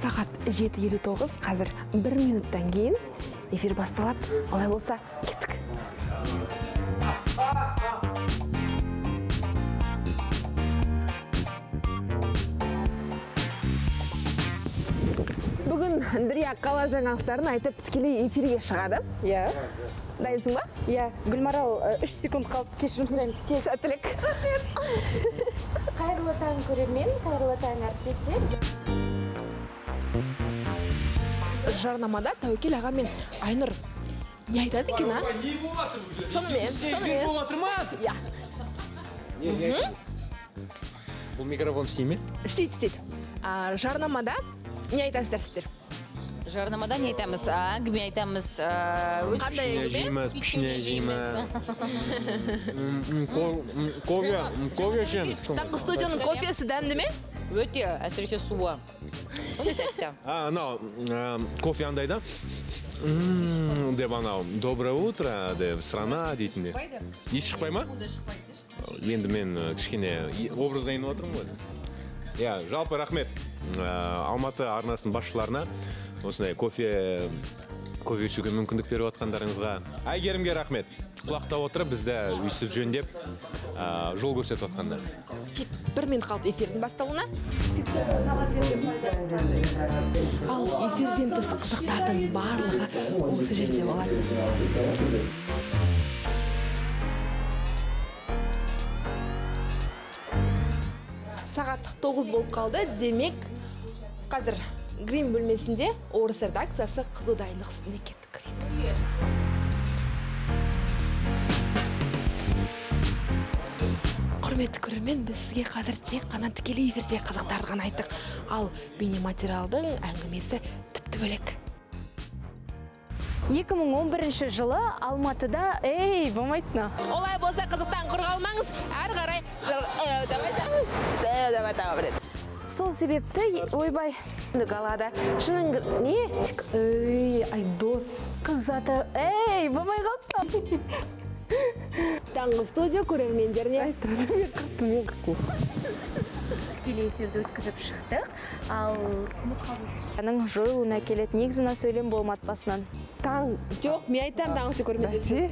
Сағат 7:59, қазір 1 минуттан кейін эфир басталады. Олай болса, кеттік. Бүгін Андрея қала жаңалықтарын айтып тікелей эфирге шығады. Иә. Дайынсың ба? Иә. Гүлмарал 3 секунд қалды. Кешірім сұраймын. Сәттілік. Қайырлы таң көрермен, қайырлы таң әріптестер. Жарнамада Тәуекел аға мен Айнұр не айтады екен, а? Сонымен. Иә. Бұл микрофон істей ме? Істейді. Жарнамада не айтасыздар сіздер? Жарнамада не айтамыз? Әңгіме айтамыз. Қандай әңгіме? Пішіне жейміз. Кофе ішеміз. Таңғы студияның кофесі дәмді ме? Өте, әсіресе суы. Ондай тәтті. Анау кофе андай да. Деп анау доброе утро деп страна дейтінде. Еш шықпай ма? Енді мен кішкене образға еніп отырмын ғой. Иә, жалпы рахмет Алматы арнасының басшыларына осындай кофе ішуге мүмкіндік беріп отқандарыңызға. Әйгерімге рахмет. Құлақтап отырып бізді өйстіп жөндеп жол көрсетіп отқандар. 1 минут қалды эфирдің басталуына. Ал эфирден тыс қызықтардың барлығы осы жерде болады. Сағат 9 болып қалды. Демек, қазір грим бөлмесінде орыс редакциясы қызу дайындық үстінде кеттік. Құрметті көрермен, біз сізге қазір тек қана тікелей эфирде қызықтарды ғана айттық. Ал бейнематериалдың әңгімесі тіпті бөлек. 2011 жылы Алматыда, болмайтыны. Олай болса қызықтан құр қалмаңыз, әрі қарай давай. Сол себепті, ойбай, Галада шының не? Айдос. Қыз заты, болмай қалыпты. Таңғы студия көрермендеріне. Тікелей эфирді өткізіп шықтық, ал мұқабылның жойылуына келет негізіна сөйлем болмады басынан. Жоқ, мен айтам таңғы көрермендеріне.